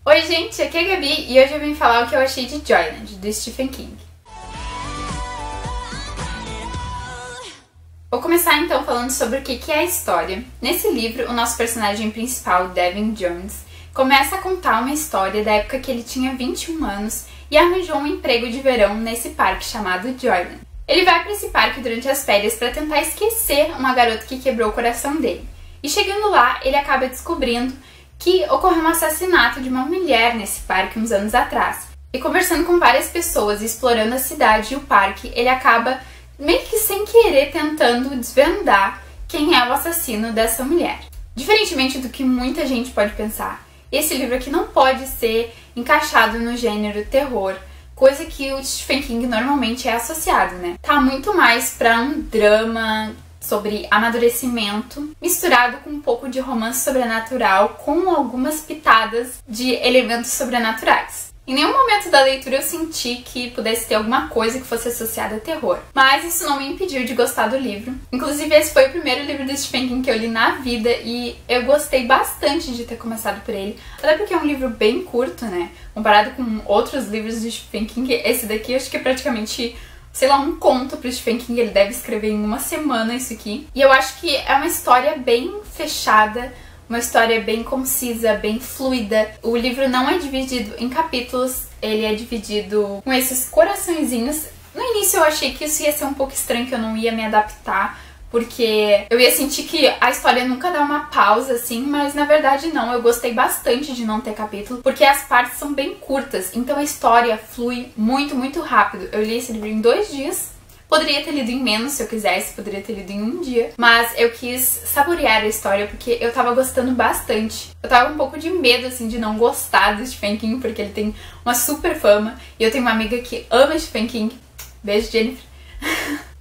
Oi gente, aqui é a Gabi e hoje eu vim falar o que eu achei de Joyland, do Stephen King. Vou começar então falando sobre o que é a história. Nesse livro, o nosso personagem principal, Devin Jones, começa a contar uma história da época que ele tinha 21 anos e arranjou um emprego de verão nesse parque chamado Joyland. Ele vai para esse parque durante as férias para tentar esquecer uma garota que quebrou o coração dele. E chegando lá, ele acaba descobrindo que ocorreu um assassinato de uma mulher nesse parque uns anos atrás. E conversando com várias pessoas, explorando a cidade e o parque, ele acaba meio que sem querer tentando desvendar quem é o assassino dessa mulher. Diferentemente do que muita gente pode pensar, esse livro aqui não pode ser encaixado no gênero terror, coisa que o Stephen King normalmente é associado, né? Tá muito mais pra um drama sobre amadurecimento, misturado com um pouco de romance sobrenatural, com algumas pitadas de elementos sobrenaturais. Em nenhum momento da leitura eu senti que pudesse ter alguma coisa que fosse associada a terror, mas isso não me impediu de gostar do livro. Inclusive esse foi o primeiro livro do Stephen King que eu li na vida e eu gostei bastante de ter começado por ele, até porque é um livro bem curto, né? Comparado com outros livros do Stephen King, esse daqui eu acho que é praticamente, sei lá, um conto pro Stephen King, ele deve escrever em uma semana isso aqui. E eu acho que é uma história bem fechada, uma história bem concisa, bem fluida. O livro não é dividido em capítulos, ele é dividido com esses coraçõezinhos. No início eu achei que isso ia ser um pouco estranho, que eu não ia me adaptar, porque eu ia sentir que a história nunca dá uma pausa, assim, mas na verdade não. Eu gostei bastante de não ter capítulo, porque as partes são bem curtas, então a história flui muito, muito rápido. Eu li esse livro em 2 dias. Poderia ter lido em menos se eu quisesse, poderia ter lido em 1 dia, mas eu quis saborear a história porque eu tava gostando bastante. Eu tava com um pouco de medo, assim, de não gostar do Stephen King, porque ele tem uma super fama, e eu tenho uma amiga que ama Stephen King. Beijo, Jennifer.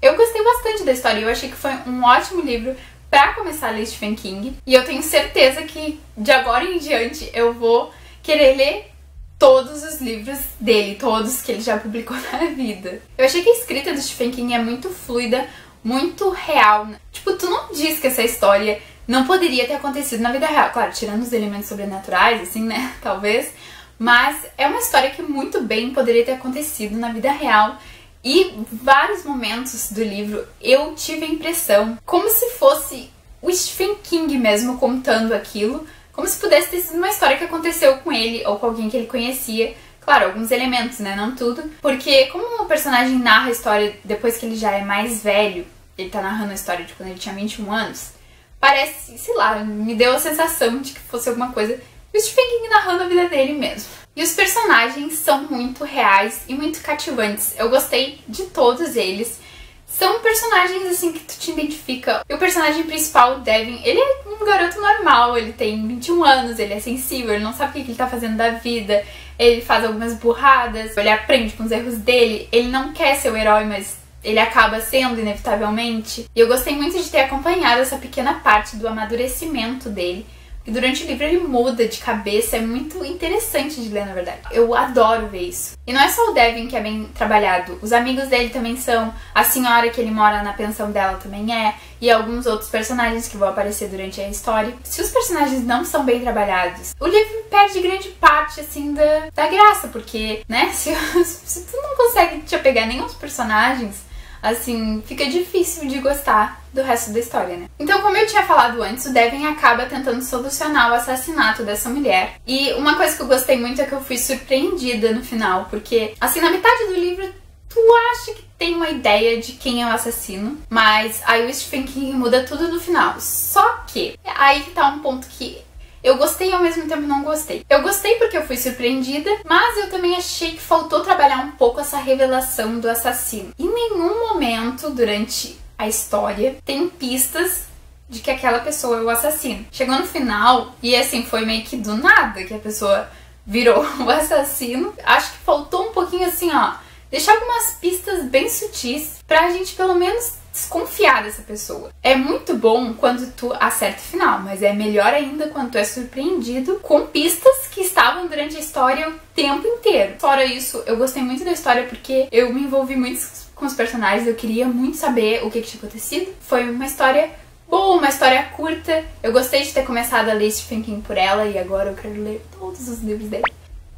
Eu gostei bastante da história e eu achei que foi um ótimo livro pra começar a ler Stephen King, e eu tenho certeza que de agora em diante eu vou querer ler todos os livros dele, todos que ele já publicou na vida. Eu achei que a escrita do Stephen King é muito fluida, muito real. Tipo, tu não diz que essa história não poderia ter acontecido na vida real. Claro, tirando os elementos sobrenaturais, assim, né, talvez. Mas é uma história que muito bem poderia ter acontecido na vida real. E vários momentos do livro eu tive a impressão como se fosse o Stephen King mesmo contando aquilo, como se pudesse ter sido uma história que aconteceu com ele ou com alguém que ele conhecia. Claro, alguns elementos, né? Não tudo. Porque como o personagem narra a história depois que ele já é mais velho, ele tá narrando a história de quando ele tinha 21 anos, parece, sei lá, me deu a sensação de que fosse alguma coisa do Stephen King narrando a vida dele mesmo. E os personagens são muito reais e muito cativantes. Eu gostei de todos eles. São personagens, assim, que tu te identifica. E o personagem principal, o Devin, ele é um garoto normal, ele tem 21 anos, ele é sensível, ele não sabe o que ele tá fazendo da vida, ele faz algumas burradas, ele aprende com os erros dele, ele não quer ser o herói, mas ele acaba sendo, inevitavelmente. E eu gostei muito de ter acompanhado essa pequena parte do amadurecimento dele. E durante o livro ele muda de cabeça, é muito interessante de ler, na verdade. Eu adoro ver isso. E não é só o Devin que é bem trabalhado, os amigos dele também são, a senhora que ele mora na pensão dela também é, e alguns outros personagens que vão aparecer durante a história. Se os personagens não são bem trabalhados, o livro perde grande parte, assim, da graça, porque, né, se tu não consegue te apegar nem aos personagens, assim, fica difícil de gostar do resto da história, né? Então, como eu tinha falado antes, o Devin acaba tentando solucionar o assassinato dessa mulher. E uma coisa que eu gostei muito é que eu fui surpreendida no final, porque, assim, na metade do livro, tu acha que tem uma ideia de quem é o assassino, mas aí o Stephen King muda tudo no final. Só que, aí que tá um ponto que eu gostei e ao mesmo tempo não gostei. Eu gostei porque eu fui surpreendida, mas eu também achei que faltou trabalhar um pouco essa revelação do assassino. Em nenhum momento durante a história tem pistas de que aquela pessoa é o assassino. Chegou no final e assim, foi meio que do nada que a pessoa virou o assassino. Acho que faltou um pouquinho assim, ó, deixar algumas pistas bem sutis pra gente pelo menos desconfiar dessa pessoa. É muito bom quando tu acerta o final, mas é melhor ainda quando tu é surpreendido com pistas que estavam durante a história o tempo inteiro. Fora isso, eu gostei muito da história porque eu me envolvi muito com os personagens, eu queria muito saber o que tinha acontecido. Foi uma história boa, uma história curta. Eu gostei de ter começado a ler Stephen King por ela e agora eu quero ler todos os livros dele.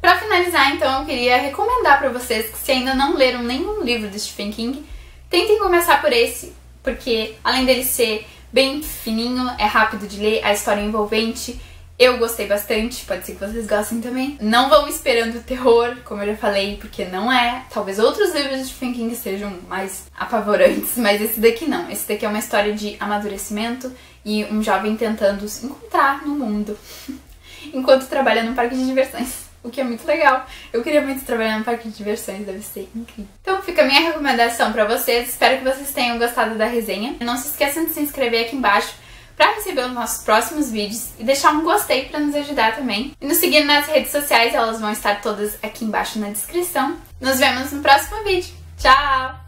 Pra finalizar, então, eu queria recomendar pra vocês que se ainda não leram nenhum livro do Stephen King, tentem começar por esse, porque além dele ser bem fininho, é rápido de ler, a história é envolvente, eu gostei bastante, pode ser que vocês gostem também. Não vão esperando terror, como eu já falei, porque não é. Talvez outros livros de Stephen King sejam mais apavorantes, mas esse daqui não. Esse daqui é uma história de amadurecimento e um jovem tentando se encontrar no mundo enquanto trabalha num parque de diversões. O que é muito legal. Eu queria muito trabalhar no parque de diversões, deve ser incrível. Então fica a minha recomendação pra vocês. Espero que vocês tenham gostado da resenha. Não se esqueçam de se inscrever aqui embaixo pra receber os nossos próximos vídeos e deixar um gostei pra nos ajudar também. E nos seguir nas redes sociais, elas vão estar todas aqui embaixo na descrição. Nos vemos no próximo vídeo. Tchau!